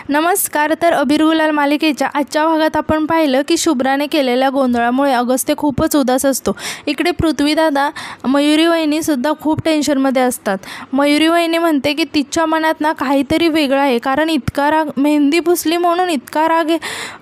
नमस्कार. तर अबीर गुलाल मालिकेच्या आजच्या भागात आपण पाहिलं की शुभ्राने केलेल्या गोंधळामुळे अगस्त्य खूपच उदास असतो. इकडे पृथ्वीदादा मयुरी वहिनीसुद्धा खूप टेन्शनमध्ये असतात. मयुरी वहिनी म्हणते की तिच्या मनात ना काहीतरी वेगळं आहे, कारण इतका राग, मेहंदी पुसली म्हणून इतका राग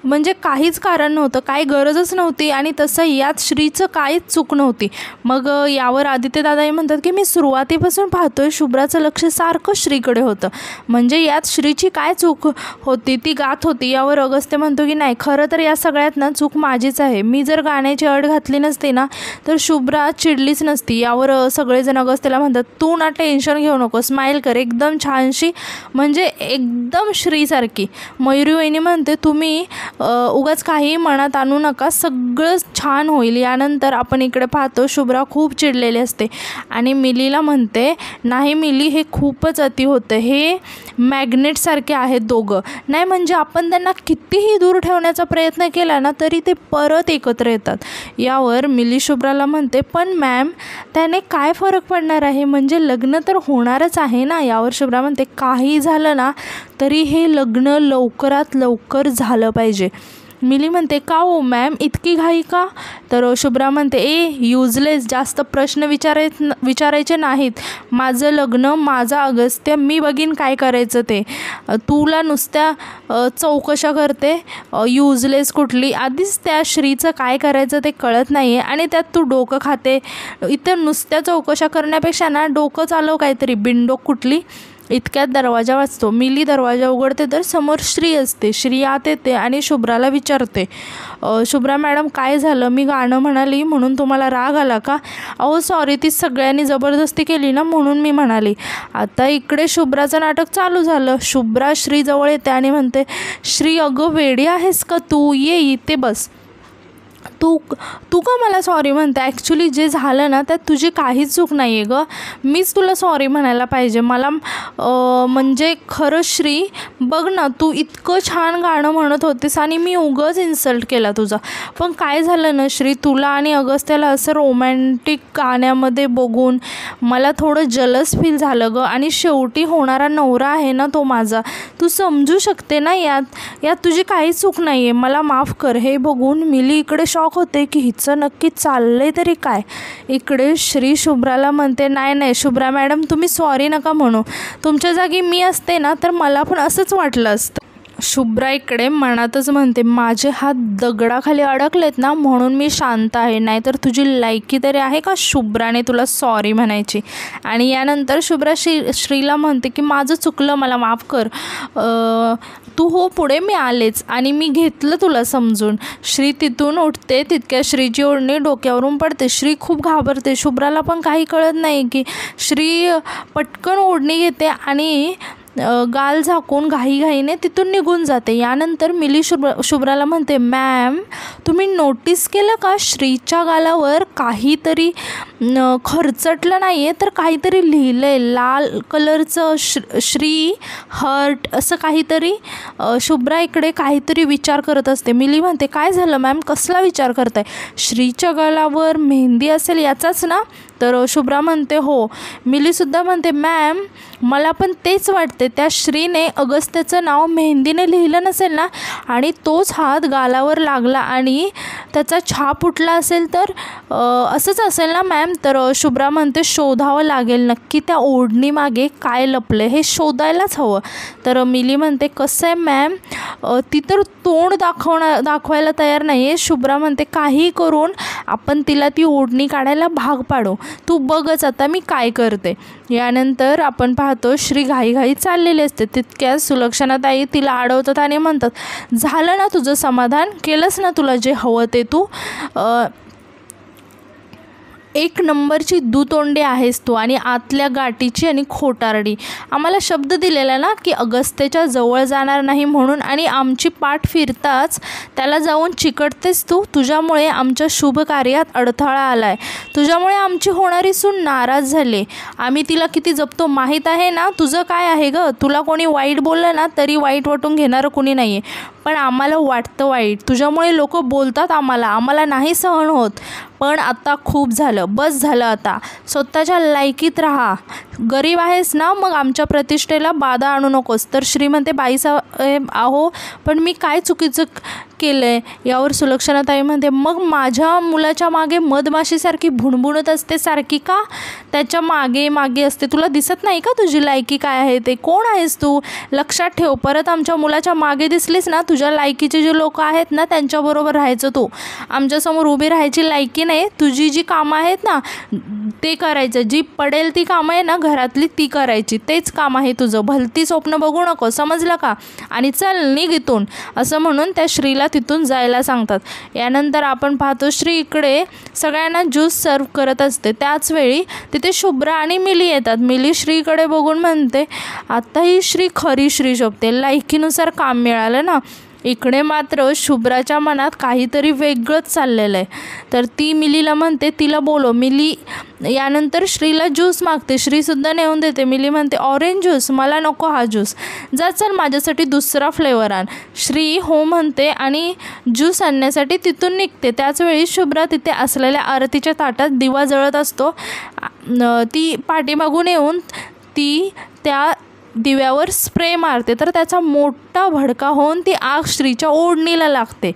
म्हणजे काहीच कारण नव्हतं, काही गरजच नव्हती आणि तसं यात श्रीचं काहीच चूक नव्हती. मग यावर आदित्यदादाही म्हणतात की मी सुरुवातीपासून पाहतोय शुभ्राचं लक्ष सारखं श्रीकडे होतं, म्हणजे यात श्रीची काय चूक होती, ती गात होती. यावर अगस्त्य म्हणतो की नाही, खरं तर या सगळ्यात ना चूक माझीच आहे. मी जर गाण्याची अट घातली नसती ना तर शुभ्रा चिडलीच नसती. यावर सगळेजण अगस्त्यला म्हणतात तू ना टेन्शन घेऊ नको, स्माईल कर, एकदम छानशी, म्हणजे एकदम श्रीसारखी. मयुरी वहिनी म्हणते तुम्ही उगाच काही मनात आणू नका, सगळं छान होईल. यानंतर आपण इकडे पाहतो शुभ्रा खूप चिडलेली असते आणि मिलीला म्हणते नाही मिली, हे खूपच अति होतं, हे मॅग्नेटसारखे आहेत दोघं, नाही म्हणजे आपण त्यांना कितीही दूर ठेवण्याचा प्रयत्न केला ना तरी ते परत एकत्र येतात. यावर मिली शुभ्राला म्हणते पण मॅम त्याने काय फरक पडणार आहे, म्हणजे लग्न तर होणारच आहे ना. यावर शुभ्रा म्हणते काही झालं ना तरी हे लग्न लवकरात लवकर झालं पाहिजे. मिली म्हणते का हो मॅम, इतकी घाई का? तर शुभ्रा म्हणते युजलेस, जास्त प्रश्न विचारायचे नाहीत. माझं लग्न, माझा अगस्त्य, मी बघीन काय करायचं ते. तुला नुसत्या चौकशा करते, युजलेस कुठली. आधीच त्या श्रीचं काय करायचं ते कळत नाही आहे आणि त्यात तू डोकं खाते. इथं नुसत्या चौकशा करण्यापेक्षा ना डोकं चालव काहीतरी, बिनडोक कुठली. इतक्यात दरवाजा वाजतो. मिली दरवाजा उघडते तर समोर श्री असते. श्री आत येते आणि शुभ्राला विचारते शुभ्रा मॅडम काय झालं, मी गाणं म्हणाली म्हणून तुम्हाला राग आला का? अहो सॉरी, ती सगळ्यांनी जबरदस्ती केली ना म्हणून मी म्हणाली. आता इकडे शुभ्राचं नाटक चालू झालं. शुभ्रा श्रीजवळ येते आणि म्हणते श्री अगं वेडी आहेस का तू, ये इथे बस. तू का मला सॉरी म्हणते, ॲक्च्युली जे झालं ना त्यात तुझी काहीच चूक नाही आहे गं, मीच तुला सॉरी म्हणायला पाहिजे. मला म्हणजे खरं श्री बघ ना, तू इतकं छान गाणं म्हणत होतीस आणि मी उगाच इन्सल्ट केला तुझा. पण काय झालं ना श्री, तुला आणि अगस्त्याला असं रोमॅन्टिक गाण्यामध्ये बघून मला थोडं जलस फील झालं गं, आणि शेवटी होणारा नवरा आहे ना तो माझा, तू समजू शकते ना, यात तुझी काहीच चूक नाही आहे, मला माफ कर. हे बघून मिली इकडे शॉक होते की हिचं नक्की चाललंय तरी काय. इकडे श्री शुभ्राला म्हणते नाही शुभ्रा मॅडम तुम्ही सॉरी नका म्हणू, तुमच्या जागी मी असते ना तर मला पण असंच वाटलं असतं. शुभ्रा इकडे मनातच म्हणते माझे हात दगडाखाली अडकलेत ना म्हणून मी शांत आहे, नाहीतर तुझी लायकी तरी आहे का शुभ्राने तुला सॉरी म्हणायची. आणि यानंतर शुभ्रा श्रीला म्हणते की माझं चुकलं, मला माफ कर, तू हो पुढे, मी आलेच आणि मी घेतलं तुला समजून. श्री तिथून उठते, तितक्या श्रीची ओढणी डोक्यावरून पडते. श्री खूप घाबरते. शुभ्राला पण काही कळत नाही की श्री पटकन ओढणी घेते आणि गाल झाकून घाईघाईने तिथून निघून जाते. यानंतर मिली शुभ्राला म्हणते मॅम तुम्ही नोटीस केलं का श्रीच्या गालावर काहीतरी खरचटलं नाही आहे तर काहीतरी लिहिलं आहे, लाल कलरचं, श्री हर्ट असं काहीतरी. शुभ्रा इकडे काहीतरी विचार करत असते. मिली म्हणते काय झालं मॅम, कसला विचार करताय, श्रीच्या गालावर मेहंदी असेल याचाच ना? तर शुभ्रा म्हणते हो. मिलीसुद्धा म्हणते मॅम मला पण तेच वाटते, त्या श्रीने अगस्त्याचं नाव मेहंदीने लिहिलं नसेल ना आणि तोच हात गालावर लागला आणि त्याचा छाप उठला असेल तर असंच असेल ना मॅम. तर शुभ्रा म्हणते शोधावं लागेल नक्की त्या ओढणीमागे काय लपलं हे शोधायलाच हवं. तर मिली म्हणते कसं आहे मॅम, ती तर तोंड दाखवायला तयार नाही आहे. शुभ्रा म्हणते काही करून आपण तिला ती ओढणी काढायला भाग पाडू, तू बघच आता मी काय करते. यानंतर आपण पाहतो श्री घाईघाई चाललेली असते. तितक्यात सुलक्षणाताई तिला अडवतात आणि म्हणतात झालं ना तुझं समाधान, केलंस ना तुला जे हवं ते तू, एक नंबरची दुतोंडी आहेस तू आणि आतल्या गाठीची आणि खोटारडी. आम्हाला शब्द दिलेला ना की अगस्त्याच्या जवळ जाणार नाही म्हणून, आणि आमची पाठ फिरताच त्याला जाऊन चिकटतेस तू. तुझ्यामुळे आमच्या शुभ कार्यात अडथळा आला आहे, तुझ्यामुळे आमची होणारी सून नाराज झाली. आम्ही तिला किती जपतो माहीत आहे ना. तुझं काय आहे गं, तुला कोणी वाईट बोललं ना तरी वाईट वाटून घेणारं कोणी नाही आहे, पण आम्हाला वाटतं वाईट, तुझ्यामुळे लोक बोलतात आम्हाला नाही सहन होत, पण आता खूप झालं, बस झालं आता. स्वतःच्या लायकीत राहा. गरीब आहेस ना, मग आमच्या प्रतिष्ठेला बाधा आणू नकोस. तर श्री म्हणते, बाईसाहेब आहो, पण मी काय चुकीचं केलं आहे? यावर सुलक्षणाताई म्हणते, मग माझ्या मुलाच्या मागे मधमाशीसारखी भुणभुणत असते सारखी का? त्याच्या मागे मागे असते. तुला दिसत नाही का तुझी लायकी काय आहे ते? कोण आहेस तू? लक्षात ठेव, परत आमच्या मुलाच्या मागे दिसलीस ना, तुझ्या लायकीचे जे लोक आहेत ना त्यांच्याबरोबर राहायचं. तू आमच्यासमोर उभी राहायची लायकी नाही. तुझी जी कामं आहेत ना ते करायचं, जी पडेल ती कामं आहे ना घरातली ती करायची. तेच काम आहे तुझं. भलती स्वप्न बघू नको, समजलं का? आणि चल निघ इथून, असं म्हणून त्या श्रीला तिथून जायला सांगतात. यानंतर आपण पाहतो श्री इकडे सगळ्यांना ज्यूस सर्व करत असते. त्याच वेळी तिथे शुभ्रा आणि मिली येतात. मिली श्रीकडे बघून म्हणते, आता ही श्री खरी श्री शोभते, लायकीनुसार काम मिळालं ना. इकडे मात्र शुभ्राच्या मनात काहीतरी वेगळंच चाललेलं आहे. तर ती मिलीला म्हणते, तिला बोलो. मिली यानंतर श्रीला ज्यूस मागते. श्रीसुद्धा नेऊन देते. मिली म्हणते, ऑरेंज ज्यूस? मला नको हा ज्यूस. जा चल माझ्यासाठी दुसरा फ्लेवर आण. श्री हो म्हणते आणि ज्यूस आणण्यासाठी तिथून निघते. त्याचवेळी शुभ्रा तिथे असलेल्या आरतीच्या ताटात दिवा जळत असतो. ती पाठीमागून येऊन ती त्या दिव्यावर स्प्रे मारते. तर त्याचा मोठा भडका होऊन ती आग श्रीच्या ओढणीला लागते.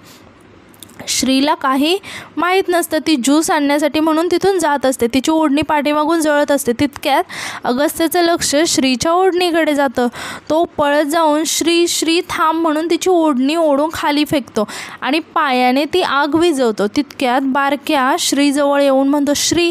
श्रीला काही माहीत नसतं. ती ज्यूस आणण्यासाठी म्हणून तिथून जात असते. तिची ओढणी पाठीमागून जळत असते. तितक्यात अगस्त्याचं लक्ष श्रीच्या ओढणीकडे जातं. तो पळत जाऊन श्री थांब म्हणून तिची ओढणी ओढून खाली फेकतो आणि पायाने ती आग विझवतो. तितक्यात बारक्या श्रीजवळ येऊन म्हणतो, श्री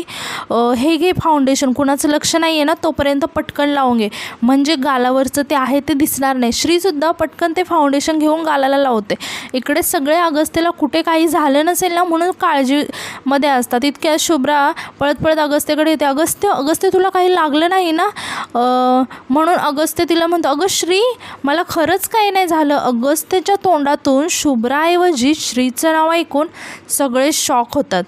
हे घे फाउंडेशन, कुणाचं लक्ष नाही आहे ना तोपर्यंत पटकन लावून घे, म्हणजे गालावरचं ते आहे ते दिसणार नाही. श्रीसुद्धा पटकन ते फाउंडेशन घेऊन गालाला लावते. इकडे सगळे अगस्त्याला कुठे काही झालं नसेल ना म्हणून काळजीमध्ये असतात. इतक्या शुभ्रा पळत पळत अगस्त्याकडे येते. अगस्त्य तुला काही लागलं नाही ना? म्हणून अगस्त्य तिला म्हणतो, अगं श्री मला खरंच काही नाही झालं. अगस्त्याच्या तोंडातून शुभ्राऐवजी श्रीचं नाव ऐकून सगळे शॉक होतात.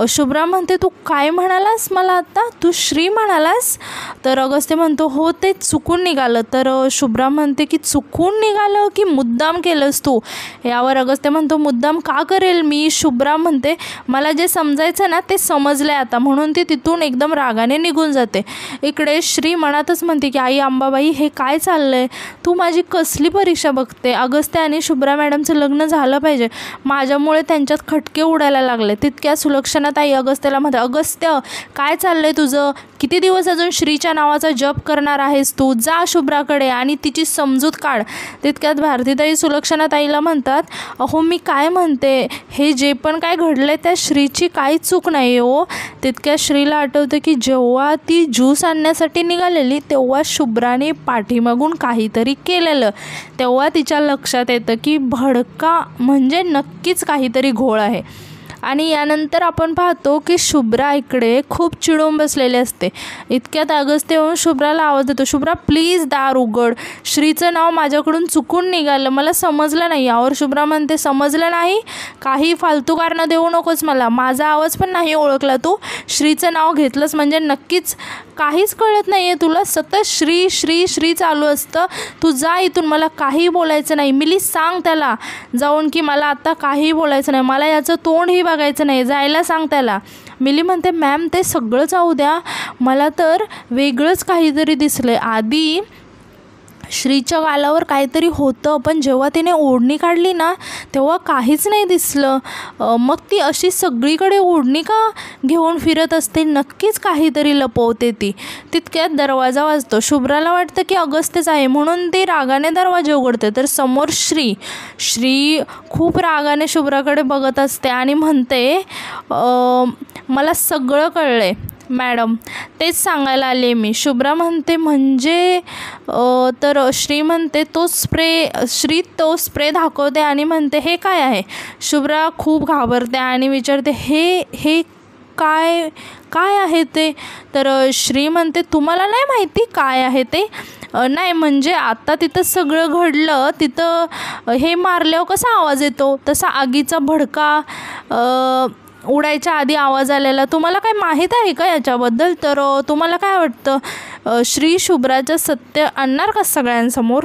शुभ्रा म्हणते, तू काय म्हणालास मला आता? तू श्री म्हणालास? तर अगस्त्य म्हणतो, हो ते चुकून निघालं. तर शुभ्रा म्हणते की चुकून निघालं की मुद्दाम केलंस तू? यावर अगस्त्य म्हणतो, मुद्दाम का करेल मी? शुभ्रा म्हणते, मला जे समजायचं ना ते समजलंय आता, म्हणून ती तिथून एकदम रागाने निघून जाते. इकडे श्री मनातच म्हणते की आई अंबाबाई हे काय चाललंय? तू माझी कसली परीक्षा बघते? अगस्त्य आणि शुभ्रा मॅडमचं लग्न झालं पाहिजे, माझ्यामुळे त्यांच्यात खटके उडायला लागले. तितक्या सुलक्षणाताई अगस्त्याला म्हणते, अगस्त्य काय चाललंय तुझं? किती दिवस अजून श्रीच्या नावाचा जप करणार आहेस तू? जा शुभ्राकडे आणि तिची समजूत काढ. तितक्यात भारतीताई सुलक्षणाताईला म्हणतात, अहो मी काय म्हणते, हे जे पण काय घडलंय त्या श्रीची काही चूक नाही हो. तितक्या श्रीला आठवतं की जेव्हा ती ज्यूस आणण्यासाठी निघालेली तेव्हा शुभ्राने पाठीमागून काहीतरी केलेलं. तेव्हा तिच्या लक्षात येतं की भडका म्हणजे नक्कीच काहीतरी घोळ आहे. आणि यानंतर आपण पाहतो की शुभ्रा इकडे खूप चिडून बसलेली असते. इतक्यात अगस्त्य येऊन शुभ्राला आवाज देतो, शुभ्रा प्लीज दार उघड, श्रीचं नाव माझ्याकडून चुकून निघालं, मला समजलं नाही. यावर शुभ्रा म्हणते, समजलं नाही? काही फालतू कारणं देऊ नकोस मला, माझा आवाज पण नाही ओळखला तू, श्रीचं नाव घेतलंस म्हणजे नक्कीच काहीच कळत नाही आहे तुला, सतत श्री श्री श्री चालू असतं. तू जा इथून, मला काही बोलायचं नाही. मिली सांग त्याला जाऊन की मला आता काही बोलायचं नाही, मला याचं तोंडही बघायचं नाही, जायला सांग त्याला. मिली म्हणते, मॅम ते सगळं जाऊ द्या, मला तर वेगळंच काहीतरी दिसलं. आधी श्रीच्या गालावर काहीतरी होतं, पण जेव्हा तिने ओढणी काढली ना तेव्हा काहीच नाही दिसलं. मग ती अशी सगळीकडे ओढणी का घेऊन फिरत असते? नक्कीच काहीतरी लपवते ती. तितक्यात दरवाजा वाजतो. शुभ्राला वाटतं की अगस्त्यच आहे म्हणून ती रागाने दरवाजा उघडते. तर समोर श्री खूप रागाने शुभ्राकडे बघत असते आणि म्हणते, मला सगळं कळलंय मॅडम, तेच सांगायला आले मी. शुभ्रा म्हणते, म्हणजे? तर श्री म्हणते, तो स्प्रे दाखवते आणि म्हणते, हे काय आहे? शुभ्रा खूप घाबरते आणि विचारते, हे काय आहे ते? तर श्री म्हणते, तुम्हाला नाही माहिती काय आहे ते? नाही म्हणजे आता तिथं सगळं घडलं, तिथं हे मारल्यावर कसा आवाज येतो तसा आगीचा भडका उडायच्या आधी आवाज आलेला, तुम्हाला काय माहीत आहे का याच्याबद्दल? तर तुम्हाला काय वाटतं, श्री शुभ्राचं सत्य आणणार का सगळ्यांसमोर?